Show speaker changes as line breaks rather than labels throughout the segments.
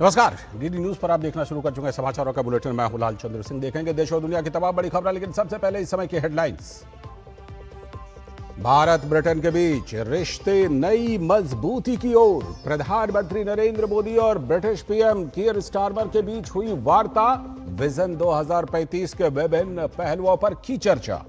नमस्कार, DD news पर आप देखना शुरू कर चुके हैं समाचारों का बुलेटिन। मैं हूं लाल चंद्र सिंह। देखेंगे देश और दुनिया की तमाम बड़ी खबरें, लेकिन सबसे पहले इस समय की हेडलाइंस। भारत ब्रिटेन के बीच रिश्ते नई मजबूती की ओर। प्रधानमंत्री नरेंद्र मोदी और ब्रिटिश पीएम कीयर स्टारमर के बीच हुई वार्ता। विजन 2035 के विभिन्न पहलुओं पर की चर्चा।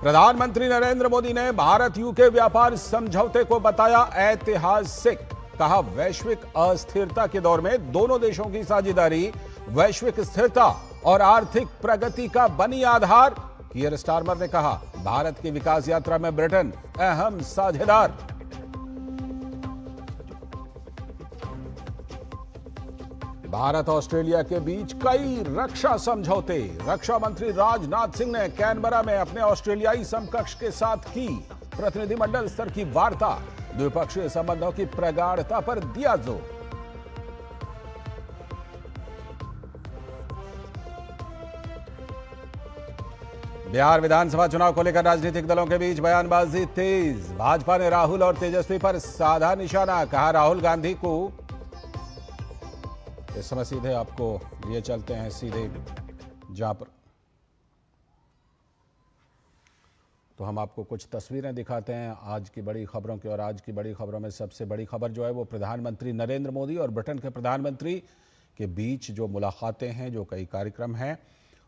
प्रधानमंत्री नरेंद्र मोदी ने भारत यूके व्यापार समझौते को बताया ऐतिहासिक। कहा, वैश्विक अस्थिरता के दौर में दोनों देशों की साझेदारी वैश्विक स्थिरता और आर्थिक प्रगति का बनी आधार। कीयर स्टारमर ने कहा, भारत की विकास यात्रा में ब्रिटेन अहम साझेदार। भारत ऑस्ट्रेलिया के बीच कई रक्षा समझौते। रक्षा मंत्री राजनाथ सिंह ने कैनबरा में अपने ऑस्ट्रेलियाई समकक्ष के साथ की प्रतिनिधिमंडल स्तर की वार्ता। द्विपक्षीय संबंधों की प्रगाढ़ता पर दिया जोर। बिहार विधानसभा चुनाव को लेकर राजनीतिक दलों के बीच बयानबाजी तेज। भाजपा ने राहुल और तेजस्वी पर साधा निशाना। कहा, राहुल गांधी को इस समय सीधे आपको लिए चलते हैं सीधे जहां पर तो हम आपको कुछ तस्वीरें दिखाते हैं आज की बड़ी खबरों की। और आज की बड़ी खबरों में सबसे बड़ी खबर जो है वो प्रधानमंत्री नरेंद्र मोदी और ब्रिटेन के प्रधानमंत्री के बीच जो मुलाकातें हैं, जो कई कार्यक्रम हैं,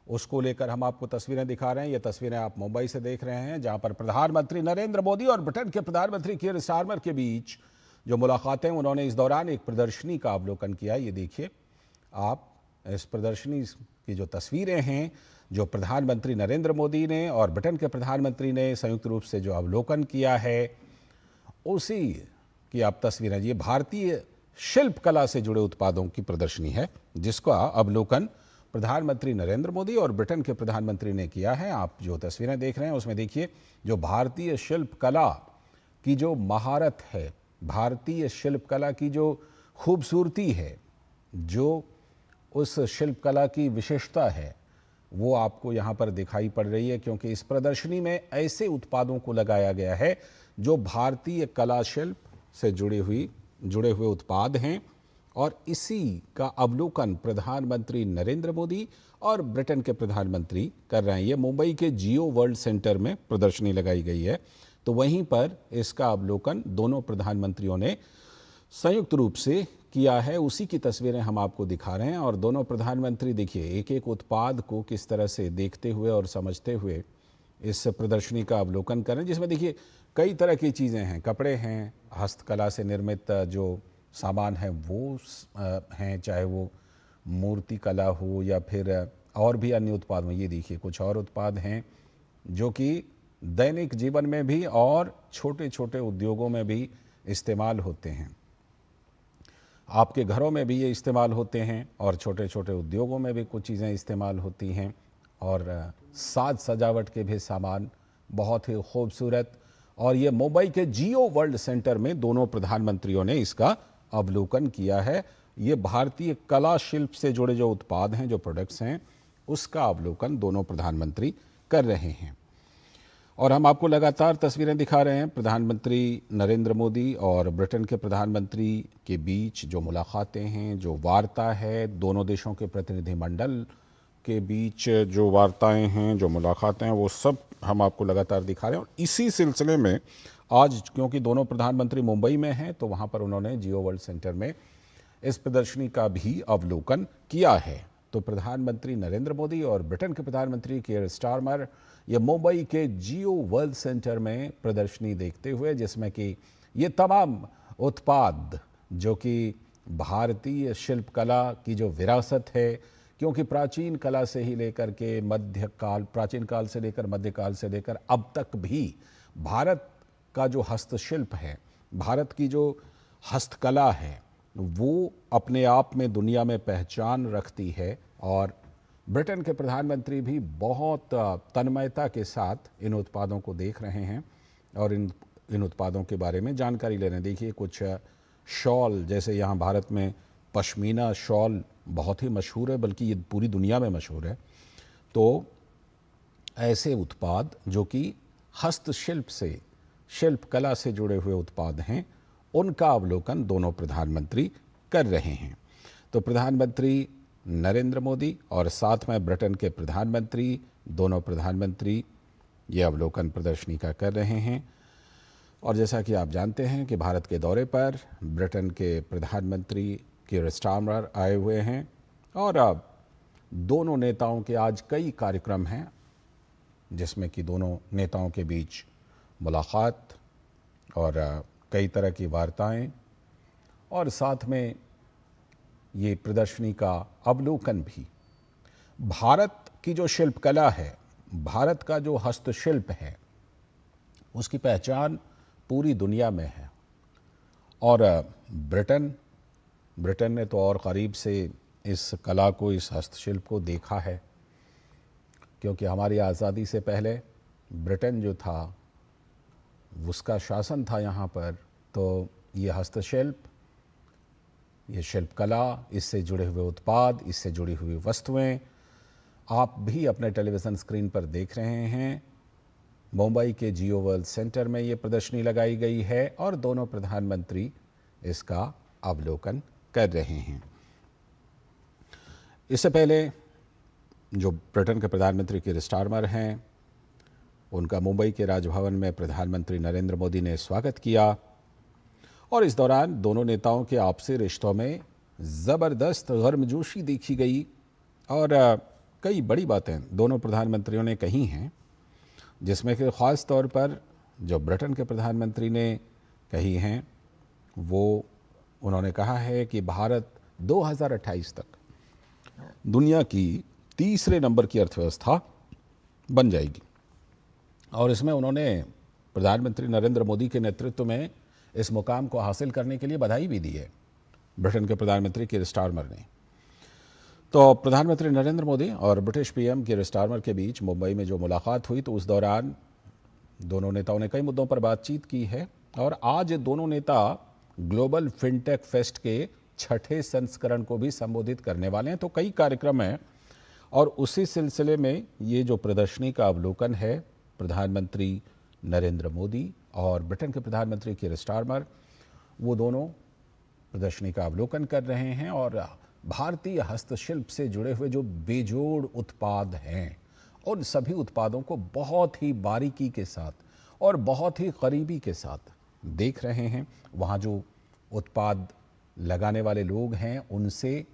उसको लेकर हम आपको तस्वीरें दिखा रहे हैं। ये तस्वीरें आप मुंबई से देख रहे हैं, जहां पर प्रधानमंत्री नरेंद्र मोदी और ब्रिटेन के प्रधानमंत्री कीयर स्टारमर के बीच जो मुलाकातें, उन्होंने इस दौरान एक प्रदर्शनी का अवलोकन किया। ये देखिए आप, इस प्रदर्शनी की जो तस्वीरें हैं, जो प्रधानमंत्री नरेंद्र मोदी ने और ब्रिटेन के प्रधानमंत्री ने संयुक्त रूप से जो अवलोकन किया है, उसी की आप तस्वीरें। ये भारतीय शिल्प कला से जुड़े उत्पादों की प्रदर्शनी है, जिसका अवलोकन प्रधानमंत्री नरेंद्र मोदी और ब्रिटेन के प्रधानमंत्री ने किया है। आप जो तस्वीरें देख रहे हैं उसमें देखिए, जो भारतीय शिल्प कला की जो महारत है, भारतीय शिल्प कला की जो खूबसूरती है, जो उस शिल्प कला की विशेषता है, वो आपको यहाँ पर दिखाई पड़ रही है। क्योंकि इस प्रदर्शनी में ऐसे उत्पादों को लगाया गया है जो भारतीय कला शिल्प से जुड़े हुए उत्पाद हैं। और इसी का अवलोकन प्रधानमंत्री नरेंद्र मोदी और ब्रिटेन के प्रधानमंत्री कर रहे हैं। ये मुंबई के जियो वर्ल्ड सेंटर में प्रदर्शनी लगाई गई है, तो वहीं पर इसका अवलोकन दोनों प्रधानमंत्रियों ने संयुक्त रूप से किया है। उसी की तस्वीरें हम आपको दिखा रहे हैं। और दोनों प्रधानमंत्री देखिए एक एक उत्पाद को किस तरह से देखते हुए और समझते हुए इस प्रदर्शनी का अवलोकन कर रहे हैं, जिसमें देखिए कई तरह की चीज़ें हैं, कपड़े हैं, हस्तकला से निर्मित जो सामान है वो हैं, चाहे वो मूर्ति कला हो या फिर और भी अन्य उत्पाद में। ये देखिए कुछ और उत्पाद हैं जो कि दैनिक जीवन में भी और छोटे छोटे उद्योगों में भी इस्तेमाल होते हैं। आपके घरों में भी ये इस्तेमाल होते हैं और छोटे छोटे उद्योगों में भी कुछ चीज़ें इस्तेमाल होती हैं। और साज सजावट के भी सामान बहुत ही खूबसूरत। और ये मुंबई के जियो वर्ल्ड सेंटर में दोनों प्रधानमंत्रियों ने इसका अवलोकन किया है। ये भारतीय कला शिल्प से जुड़े जो उत्पाद हैं, जो प्रोडक्ट्स हैं, उसका अवलोकन दोनों प्रधानमंत्री कर रहे हैं। और हम आपको लगातार तस्वीरें दिखा रहे हैं प्रधानमंत्री नरेंद्र मोदी और ब्रिटेन के प्रधानमंत्री के बीच जो मुलाकातें हैं, जो वार्ता है, दोनों देशों के प्रतिनिधिमंडल के बीच जो वार्ताएं हैं, जो मुलाकातें हैं, वो सब हम आपको लगातार दिखा रहे हैं। और इसी सिलसिले में आज, क्योंकि दोनों प्रधानमंत्री मुंबई में हैं, तो वहाँ पर उन्होंने जियो वर्ल्ड सेंटर में इस प्रदर्शनी का भी अवलोकन किया है। तो प्रधानमंत्री नरेंद्र मोदी और ब्रिटेन के प्रधानमंत्री कीयर स्टारमर ये मुंबई के जियो वर्ल्ड सेंटर में प्रदर्शनी देखते हुए, जिसमें कि ये तमाम उत्पाद जो कि भारतीय शिल्प कला की जो विरासत है, क्योंकि प्राचीन कला से ही लेकर के प्राचीन काल से लेकर मध्यकाल से लेकर अब तक भी भारत का जो हस्तशिल्प है, भारत की जो हस्तकला है, वो अपने आप में दुनिया में पहचान रखती है। और ब्रिटेन के प्रधानमंत्री भी बहुत तन्मयता के साथ इन उत्पादों को देख रहे हैं और इन उत्पादों के बारे में जानकारी ले रहे हैं। देखिए कुछ शॉल, जैसे यहाँ भारत में पश्मीना शॉल बहुत ही मशहूर है, बल्कि ये पूरी दुनिया में मशहूर है। तो ऐसे उत्पाद जो कि हस्तशिल्प से, शिल्प कला से जुड़े हुए उत्पाद हैं, उनका अवलोकन दोनों प्रधानमंत्री कर रहे हैं। तो प्रधानमंत्री नरेंद्र मोदी और साथ में ब्रिटेन के प्रधानमंत्री, दोनों प्रधानमंत्री ये अवलोकन प्रदर्शनी का कर रहे हैं। और जैसा कि आप जानते हैं कि भारत के दौरे पर ब्रिटेन के प्रधानमंत्री कीर स्टारमर आए हुए हैं और अब दोनों नेताओं के आज कई कार्यक्रम हैं, जिसमें कि दोनों नेताओं के बीच मुलाकात और कई तरह की वार्ताएं और साथ में ये प्रदर्शनी का अवलोकन भी। भारत की जो शिल्पकला है, भारत का जो हस्तशिल्प है, उसकी पहचान पूरी दुनिया में है। और ब्रिटेन ने तो और करीब से इस कला को, इस हस्तशिल्प को देखा है, क्योंकि हमारी आज़ादी से पहले ब्रिटेन जो था, उसका शासन था यहाँ पर। तो ये हस्तशिल्प, ये शिल्पकला, इससे जुड़े हुए उत्पाद, इससे जुड़ी हुई वस्तुएं आप भी अपने टेलीविज़न स्क्रीन पर देख रहे हैं। मुंबई के जियो वर्ल्ड सेंटर में ये प्रदर्शनी लगाई गई है और दोनों प्रधानमंत्री इसका अवलोकन कर रहे हैं। इससे पहले जो ब्रिटेन के प्रधानमंत्री कीर स्टारमर हैं, उनका मुंबई के राजभवन में प्रधानमंत्री नरेंद्र मोदी ने स्वागत किया और इस दौरान दोनों नेताओं के आपसी रिश्तों में ज़बरदस्त गर्मजोशी देखी गई और कई बड़ी बातें दोनों प्रधानमंत्रियों ने कही हैं, जिसमें कि ख़ास तौर पर जो ब्रिटेन के प्रधानमंत्री ने कही हैं, वो उन्होंने कहा है कि भारत 2028 तक दुनिया की तीसरे नंबर की अर्थव्यवस्था बन जाएगी। और इसमें उन्होंने प्रधानमंत्री नरेंद्र मोदी के नेतृत्व में इस मुकाम को हासिल करने के लिए बधाई भी दी है ब्रिटेन के प्रधानमंत्री कीर स्टारमर ने। तो प्रधानमंत्री नरेंद्र मोदी और ब्रिटिश पीएम कीर स्टारमर के बीच मुंबई में जो मुलाकात हुई, तो उस दौरान दोनों नेताओं ने कई मुद्दों पर बातचीत की है। और आज दोनों नेता ग्लोबल फिनटेक फेस्ट के 6ठे संस्करण को भी संबोधित करने वाले हैं। तो कई कार्यक्रम हैं और उसी सिलसिले में ये जो प्रदर्शनी का अवलोकन है, प्रधानमंत्री नरेंद्र मोदी और ब्रिटेन के प्रधानमंत्री कीर स्टारमर, वो दोनों प्रदर्शनी का अवलोकन कर रहे हैं और भारतीय हस्तशिल्प से जुड़े हुए जो बेजोड़ उत्पाद हैं, उन सभी उत्पादों को बहुत ही बारीकी के साथ और बहुत ही करीबी के साथ देख रहे हैं। वहाँ जो उत्पाद लगाने वाले लोग हैं, उनसे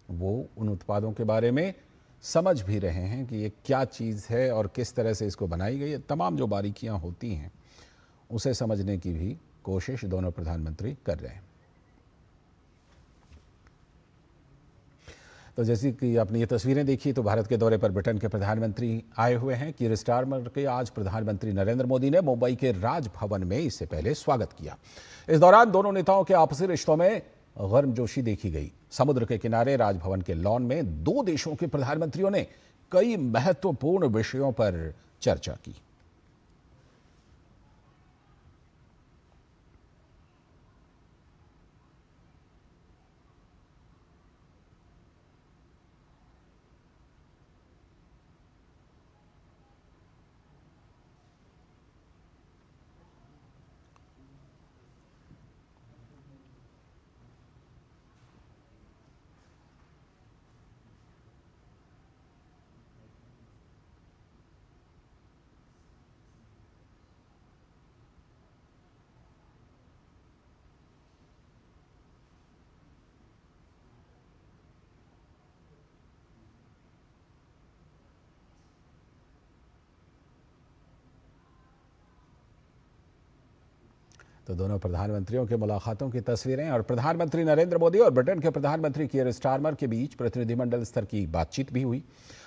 वो उन उत्पादों के बारे में समझ भी रहे हैं कि ये क्या चीज़ है और किस तरह से इसको बनाई गई है। तमाम जो बारीकियां होती हैं, उसे समझने की भी कोशिश दोनों प्रधानमंत्री कर रहे हैं। तो जैसे कि आपने ये तस्वीरें देखी, तो भारत के दौरे पर ब्रिटेन के प्रधानमंत्री आए हुए हैं। कीर स्टारमर के आज प्रधानमंत्री नरेंद्र मोदी ने मुंबई के राजभवन में इससे पहले स्वागत किया। इस दौरान दोनों नेताओं के आपसी रिश्तों में गर्मजोशी देखी गई। समुद्र के किनारे राजभवन के लॉन में दो देशों के प्रधानमंत्रियों ने कई महत्वपूर्ण विषयों पर चर्चा की। तो दोनों प्रधानमंत्रियों के मुलाकातों की तस्वीरें और प्रधानमंत्री नरेंद्र मोदी और ब्रिटेन के प्रधानमंत्री कीर स्टारमर के बीच प्रतिनिधिमंडल स्तर की बातचीत भी हुई।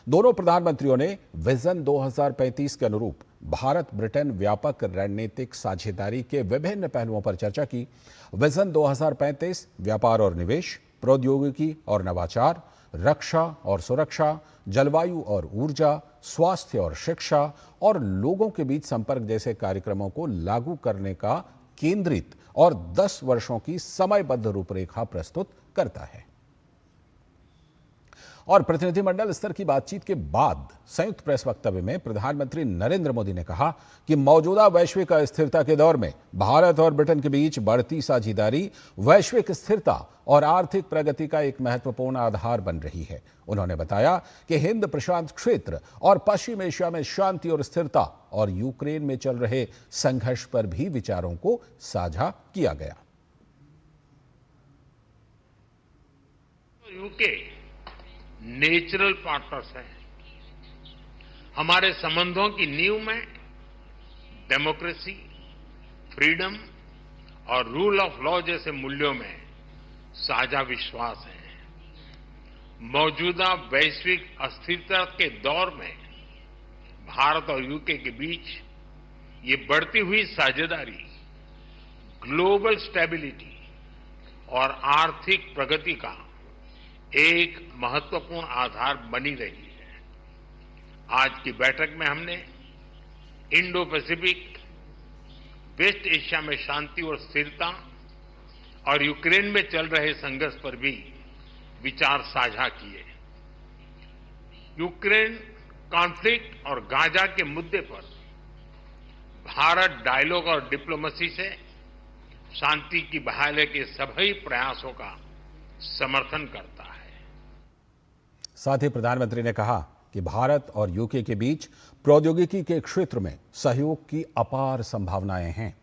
दोनों प्रधानमंत्रियों ने विजन 2035 के अनुरूप भारत ब्रिटेन व्यापक रणनीतिक साझेदारी के विभिन्न पहलुओं पर चर्चा की। विजन 2035 व्यापार और निवेश, प्रौद्योगिकी और नवाचार, रक्षा और सुरक्षा, जलवायु और ऊर्जा, स्वास्थ्य और शिक्षा और लोगों के बीच संपर्क जैसे कार्यक्रमों को लागू करने का केंद्रित और 10 वर्षों की समयबद्ध रूपरेखा प्रस्तुत करता है। और प्रतिनिधिमंडल स्तर की बातचीत के बाद संयुक्त प्रेस वक्तव्य में प्रधानमंत्री नरेंद्र मोदी ने कहा कि मौजूदा वैश्विक अस्थिरता के दौर में भारत और ब्रिटेन के बीच बढ़ती साझेदारी वैश्विक स्थिरता और आर्थिक प्रगति का एक महत्वपूर्ण आधार बन रही है। उन्होंने बताया कि हिंद प्रशांत क्षेत्र और पश्चिम एशिया में शांति और स्थिरता और यूक्रेन में चल रहे संघर्ष पर भी विचारों को साझा किया गया।
यूके नेचुरल पार्टनर्स हैं। हमारे संबंधों की नींव में डेमोक्रेसी, फ्रीडम और रूल ऑफ लॉ जैसे मूल्यों में साझा विश्वास है। मौजूदा वैश्विक अस्थिरता के दौर में भारत और यूके के बीच ये बढ़ती हुई साझेदारी ग्लोबल स्टेबिलिटी और आर्थिक प्रगति का एक महत्वपूर्ण आधार बनी रही है। आज की बैठक में हमने इंडो पैसिफिक, वेस्ट एशिया में शांति और स्थिरता और यूक्रेन में चल रहे संघर्ष पर भी विचार साझा किए। यूक्रेन कॉन्फ्लिक्ट और गाजा के मुद्दे पर भारत डायलॉग और डिप्लोमेसी से शांति की बहाली के सभी प्रयासों का समर्थन करता है।
साथ ही प्रधानमंत्री ने कहा कि भारत और यूके के बीच प्रौद्योगिकी के क्षेत्र में सहयोग की अपार संभावनाएं हैं।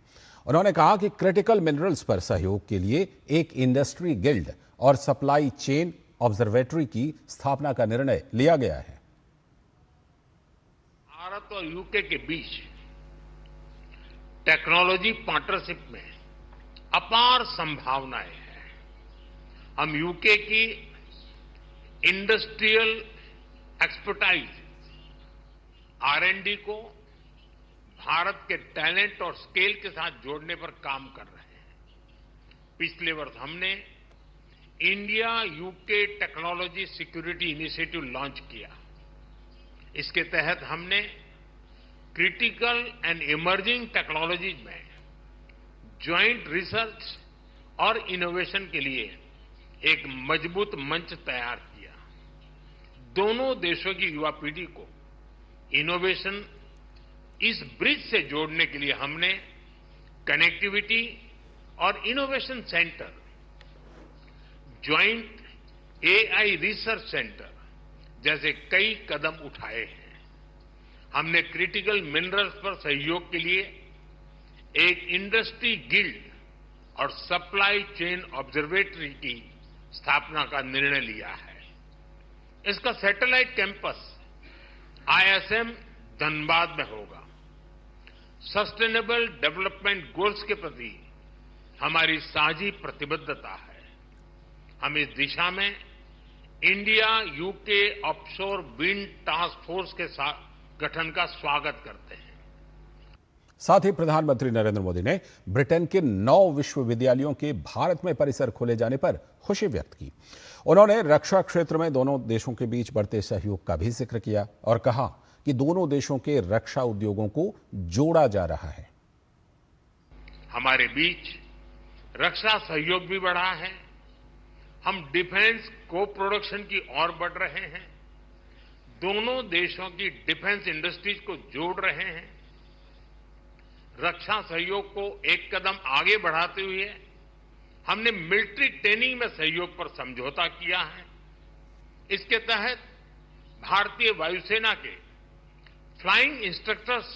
उन्होंने कहा कि क्रिटिकल मिनरल्स पर सहयोग के लिए एक इंडस्ट्री गिल्ड और सप्लाई चेन ऑब्जर्वेटरी की स्थापना का निर्णय लिया गया है।
भारत और यूके के बीच टेक्नोलॉजी पार्टनरशिप में अपार संभावनाएं हैं। हम यूके की इंडस्ट्रियल एक्सपर्टाइज R&D को भारत के टैलेंट और स्केल के साथ जोड़ने पर काम कर रहे हैं। पिछले वर्ष हमने India UK technology security initiative launch किया। इसके तहत हमने क्रिटिकल एंड इमर्जिंग टेक्नोलॉजीज में ज्वाइंट रिसर्च और इनोवेशन के लिए एक मजबूत मंच तैयार किया। दोनों देशों की युवा पीढ़ी को इनोवेशन इस ब्रिज से जोड़ने के लिए हमने कनेक्टिविटी और innovation centre, joint AI research centre जैसे कई कदम उठाए हैं। हमने क्रिटिकल मिनरल्स पर सहयोग के लिए एक इंडस्ट्री गिल्ड और सप्लाई चेन ऑब्जर्वेटरी की स्थापना का निर्णय लिया है। इसका सैटेलाइट कैंपस ISM धनबाद में होगा। सस्टेनेबल डेवलपमेंट गोल्स के प्रति हमारी साझी प्रतिबद्धता है। हम इस दिशा में India UK offshore wind task force के गठन का स्वागत करते हैं।
साथ ही प्रधानमंत्री नरेंद्र मोदी ने ब्रिटेन के 9 विश्वविद्यालयों के भारत में परिसर खोले जाने पर खुशी व्यक्त की। उन्होंने रक्षा क्षेत्र में दोनों देशों के बीच बढ़ते सहयोग का भी जिक्र किया और कहा कि दोनों देशों के रक्षा उद्योगों को जोड़ा जा रहा है।
हमारे बीच रक्षा सहयोग भी बढ़ा है। हम डिफेंस को प्रोडक्शन की ओर बढ़ रहे हैं। दोनों देशों की डिफेंस इंडस्ट्रीज को जोड़ रहे हैं। रक्षा सहयोग को एक कदम आगे बढ़ाते हुए हमने मिलिट्री ट्रेनिंग में सहयोग पर समझौता किया है। इसके तहत भारतीय वायुसेना के फ्लाइंग इंस्ट्रक्टर्स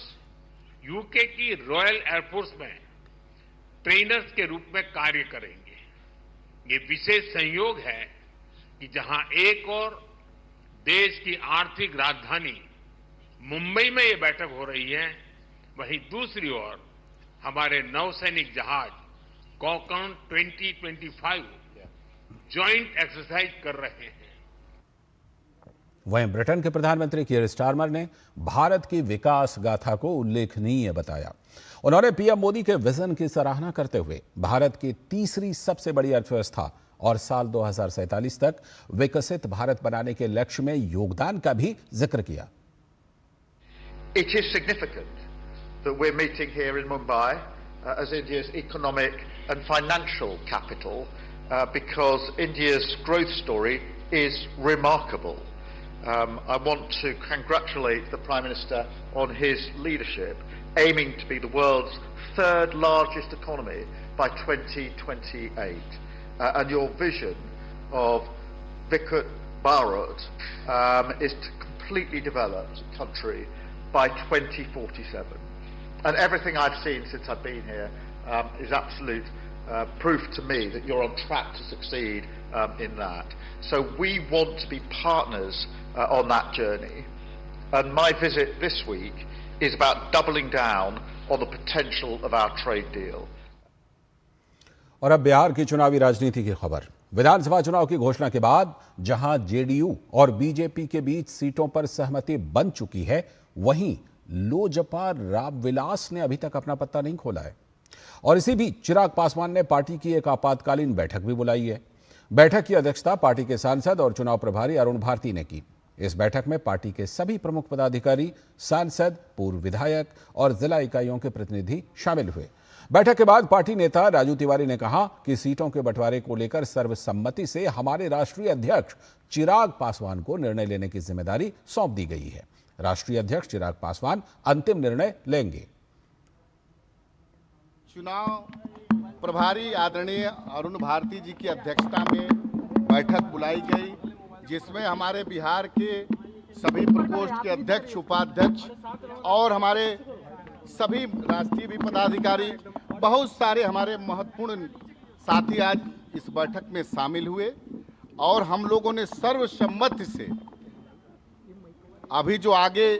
यूके की रॉयल एयरफोर्स में ट्रेनर्स के रूप में कार्य करेंगे। ये विशेष संयोग है कि जहां एक और देश की आर्थिक राजधानी मुंबई में ये बैठक हो रही है, वहीं दूसरी ओर हमारे नौसैनिक जहाज कॉकन 2025 ज्वाइंट एक्सरसाइज कर रहे हैं।
वहीं ब्रिटेन के प्रधानमंत्री कीयर स्टारमर ने भारत की विकास गाथा को उल्लेखनीय बताया। उन्होंने पीएम मोदी के विजन की सराहना करते हुए भारत की तीसरी सबसे बड़ी अर्थव्यवस्था और साल 2047 तक विकसित भारत बनाने के लक्ष्य में योगदान का भी जिक्र किया।
It is significant that we're meeting here in Mumbai as India's economic and financial capital because India's growth story is remarkable. I want to congratulate the Prime Minister on his leadership, aiming to be the world's third largest economy by 2028. And your vision of Viksit Bharat is to completely develop the country by 2047. And everything I've seen since I've been here is absolute proof to me that you're on track to succeed in that. So we want to be partners on that journey. And my visit this week is about doubling down on the potential of our trade deal.
और अब बिहार की चुनावी राजनीति की खबर। विधानसभा चुनाव की घोषणा के बाद जहां जेडीयू और बीजेपी के बीच सीटों पर सहमति बन चुकी है, वहीं लोजपा रामविलास ने अभी तक अपना पत्ता नहीं खोला है। और इसी बीच चिराग पासवान ने पार्टी की एक आपातकालीन बैठक भी बुलाई है। बैठक की अध्यक्षता पार्टी के सांसद और चुनाव प्रभारी अरुण भारती ने की। इस बैठक में पार्टी के सभी प्रमुख पदाधिकारी, सांसद, पूर्व विधायक और जिला इकाइयों के प्रतिनिधि शामिल हुए। बैठक के बाद पार्टी नेता राजू तिवारी ने कहा कि सीटों के बंटवारे को लेकर सर्वसम्मति से हमारे राष्ट्रीय अध्यक्ष चिराग पासवान को निर्णय लेने की जिम्मेदारी सौंप दी गई है। राष्ट्रीय अध्यक्ष चिराग पासवान अंतिम निर्णय लेंगे।
चुनाव प्रभारी आदरणीय अरुण भारती जी की अध्यक्षता में बैठक बुलाई गई, जिसमें हमारे बिहार के सभी प्रकोष्ठ के अध्यक्ष, उपाध्यक्ष और हमारे सभी राष्ट्रीय भी पदाधिकारी, बहुत सारे हमारे महत्वपूर्ण साथी आज इस बैठक में शामिल हुए और हम लोगों ने सर्वसम्मति से अभी जो आगे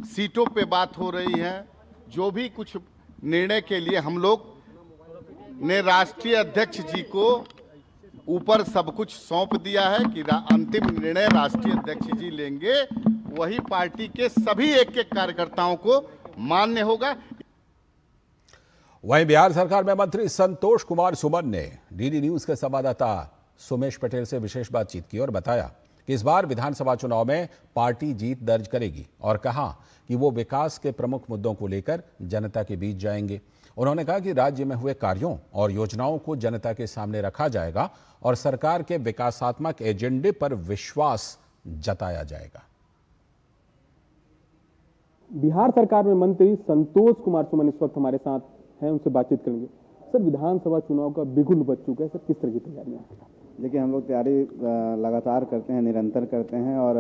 सीटों पे बात हो रही है, जो भी कुछ निर्णय के लिए हम लोग ने राष्ट्रीय अध्यक्ष जी को ऊपर सब कुछ सौंप दिया है कि अंतिम निर्णय राष्ट्रीय अध्यक्ष जी लेंगे, वही पार्टी के सभी एक एक कार्यकर्ताओं को मान्य होगा।
वहीं बिहार सरकार में मंत्री संतोष कुमार सुमन ने डीडी न्यूज के संवाददाता सुमेश पटेल से विशेष बातचीत की और बताया कि इस बार विधानसभा चुनाव में पार्टी जीत दर्ज करेगी और कहा कि वो विकास के प्रमुख मुद्दों को लेकर जनता के बीच जाएंगे। उन्होंने कहा कि राज्य में हुए कार्यों और योजनाओं को जनता के सामने रखा जाएगा और सरकार के विकासात्मक एजेंडे पर विश्वास जताया जाएगा।
बिहार सरकार में मंत्री संतोष कुमार सुमन इस वक्त हमारे साथ हैं, उनसे बातचीत करेंगे। सर, विधानसभा चुनाव का बिगुल बज चुका है, सर किस तरह की तैयारियां?
देखिए, हम लोग तैयारी लगातार करते हैं, निरंतर करते हैं और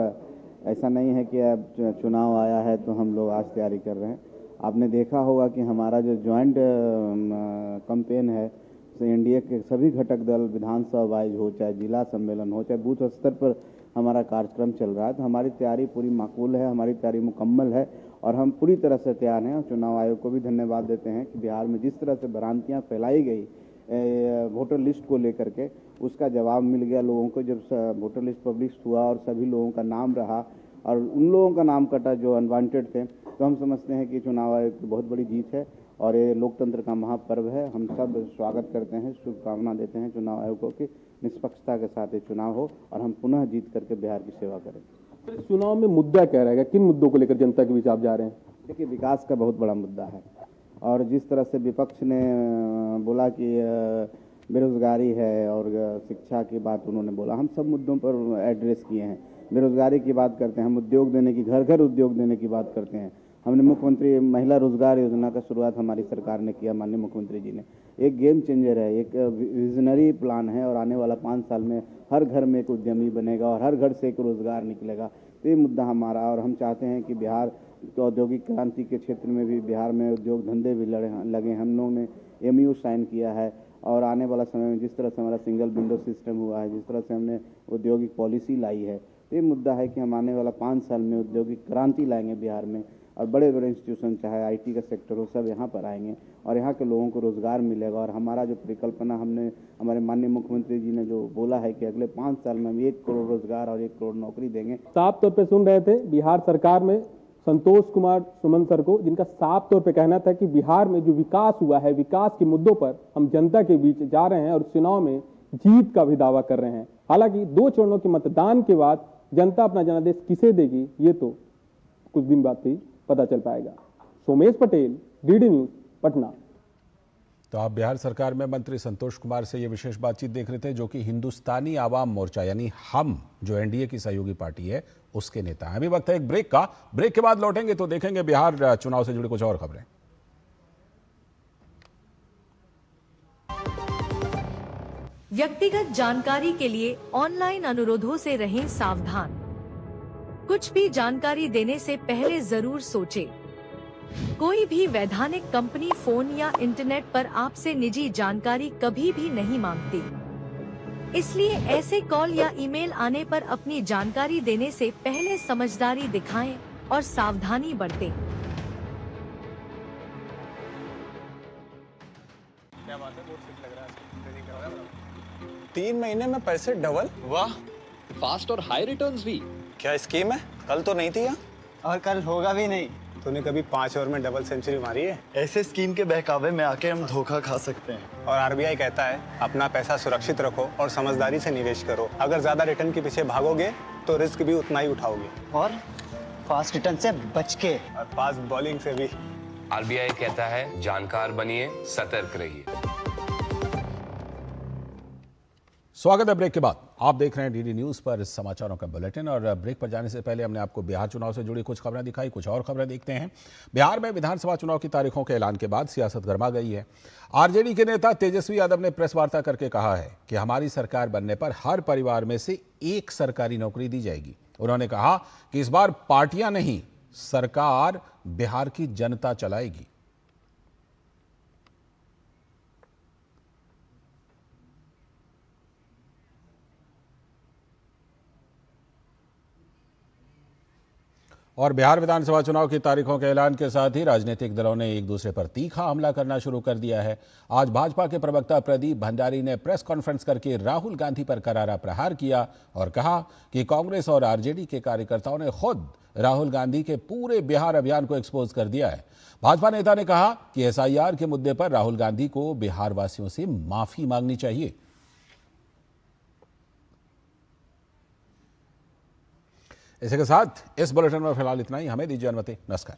ऐसा नहीं है कि अब चुनाव आया है तो हम लोग आज तैयारी कर रहे हैं। आपने देखा होगा कि हमारा जो ज्वाइंट कैंपेन है, एनडीए के सभी घटक दल विधानसभा वाइज हो, चाहे जिला सम्मेलन हो, चाहे बूथ स्तर पर हमारा कार्यक्रम चल रहा है, तो हमारी तैयारी पूरी माकूल है, हमारी तैयारी मुकम्मल है और हम पूरी तरह से तैयार हैं। चुनाव आयोग को भी धन्यवाद देते हैं कि बिहार में जिस तरह से भ्रांतियां फैलाई गई वोटर लिस्ट को लेकर के, उसका जवाब मिल गया लोगों को। जब वोटर लिस्ट पब्लिश हुआ और सभी लोगों का नाम रहा और उन लोगों का नाम कटा जो अनवांटेड थे, तो हम समझते हैं कि चुनाव आयोग की बहुत बड़ी जीत है और ये लोकतंत्र का महापर्व है। हम सब स्वागत करते हैं, शुभकामना देते हैं चुनाव आयोग को कि निष्पक्षता के साथ ये चुनाव हो और हम पुनः जीत करके बिहार की सेवा करें।
तो चुनाव में मुद्दा क्या रहेगा, किन मुद्दों को लेकर जनता के बीच आप जा रहे हैं?
देखिए, विकास का बहुत बड़ा मुद्दा है और जिस तरह से विपक्ष ने बोला कि बेरोजगारी है और शिक्षा की बात उन्होंने बोला, हम सब मुद्दों पर एड्रेस किए हैं। बेरोजगारी की बात करते हैं, हम उद्योग देने की, घर घर उद्योग देने की बात करते हैं। हमने मुख्यमंत्री महिला रोजगार योजना का शुरुआत हमारी सरकार ने किया, माननीय मुख्यमंत्री जी ने। एक गेम चेंजर है, एक विजनरी प्लान है और आने वाला 5 साल में हर घर में एक उद्यमी बनेगा और हर घर से एक रोजगार निकलेगा। तो ये मुद्दा हमारा, और हम चाहते हैं कि बिहार तो औद्योगिक क्रांति के क्षेत्र में भी बिहार में उद्योग धंधे भी लगे। हम लोगों ने MOU साइन किया है और आने वाला समय में जिस तरह से हमारा सिंगल विंडो सिस्टम हुआ है, जिस तरह से हमने औद्योगिक पॉलिसी लाई है, तो ये मुद्दा है कि हम आने वाला 5 साल में औद्योगिक क्रांति लाएंगे बिहार में और बड़े बड़े इंस्टीट्यूशन, चाहे IT का सेक्टर हो, सब यहाँ पर आएंगे और यहाँ के लोगों को रोजगार मिलेगा। और हमारा जो परिकल्पना हमने, हमारे माननीय मुख्यमंत्री जी ने जो बोला है कि अगले 5 साल में हम 1 करोड़ रोजगार और 1 करोड़ नौकरी देंगे।
साफ तौर पे सुन रहे थे बिहार सरकार में संतोष कुमार सुमन सर को, जिनका साफ तौर पे कहना था कि बिहार में जो विकास हुआ है, विकास के मुद्दों पर हम जनता के बीच जा रहे हैं और चुनाव में जीत का भी दावा कर रहे हैं। हालांकि 2 चरणों के मतदान के बाद जनता अपना जनादेश किसे देगी, ये तो कुछ दिन बाद ही पता चल पाएगा। Somesh Patel, DD news, Patna.
तो आप बिहार सरकार में मंत्री संतोष कुमार से ये विशेष बातचीत देख रहे थे, जो कि हिंदुस्तानी आवाम मोर्चा यानी हम जो एनडीए की सहयोगी पार्टी है उसके नेता हैं। अभी वक्त है एक ब्रेक का। ब्रेक के बाद लौटेंगे तो देखेंगे बिहार चुनाव से जुड़ी कुछ और खबरें।
व्यक्तिगत जानकारी के लिए ऑनलाइन अनुरोधों से रहें सावधान। कुछ भी जानकारी देने से पहले जरूर सोचें। कोई भी वैधानिक कंपनी फोन या इंटरनेट पर आपसे निजी जानकारी कभी भी नहीं मांगती, इसलिए ऐसे कॉल या ईमेल आने पर अपनी जानकारी देने से पहले समझदारी दिखाएं और सावधानी बरतें।
क्या बात है, बहुत फिट लग रहा है। 3 महीने में पैसे डबल, वाह।
फास्ट और हाई रिटर्न्स भी।
क्या स्कीम है? कल तो नहीं थी यहाँ।
और कल होगा भी नहीं।
तूने कभी 5 ओवर में डबल सेंचुरी मारी है?
ऐसे स्कीम के बहकावे में आके हम धोखा खा सकते हैं।
और आरबीआई कहता है अपना पैसा सुरक्षित रखो और समझदारी से निवेश करो। अगर ज्यादा रिटर्न के पीछे भागोगे तो रिस्क भी उतना ही उठाओगे।
और फास्ट रिटर्न से बच के,
और फास्ट बॉलिंग से भी।
आरबीआई कहता है जानकार बनिए, सतर्क रहिए।
स्वागत है ब्रेक के बाद। आप देख रहे हैं डीडी न्यूज पर समाचारों का बुलेटिन। और ब्रेक पर जाने से पहले हमने आपको बिहार चुनाव से जुड़ी कुछ खबरें दिखाई, कुछ और खबरें देखते हैं। बिहार में विधानसभा चुनाव की तारीखों के ऐलान के बाद सियासत गर्मा गई है। आरजेडी के नेता तेजस्वी यादव ने प्रेस वार्ता करके कहा है कि हमारी सरकार बनने पर हर परिवार में से एक सरकारी नौकरी दी जाएगी। उन्होंने कहा कि इस बार पार्टियां नहीं, सरकार बिहार की जनता चलाएगी। और बिहार विधानसभा चुनाव की तारीखों के ऐलान के साथ ही राजनीतिक दलों ने एक दूसरे पर तीखा हमला करना शुरू कर दिया है। आज भाजपा के प्रवक्ता प्रदीप भंडारी ने प्रेस कॉन्फ्रेंस करके राहुल गांधी पर करारा प्रहार किया और कहा कि कांग्रेस और आरजेडी के कार्यकर्ताओं ने खुद राहुल गांधी के पूरे बिहार अभियान को एक्सपोज कर दिया है। भाजपा नेता ने कहा कि एसआईआर के मुद्दे पर राहुल गांधी को बिहार वासियों से माफी मांगनी चाहिए। इसी के साथ इस बुलेटिन में फिलहाल इतना ही। हमें दीजिए अनुमति। नमस्कार।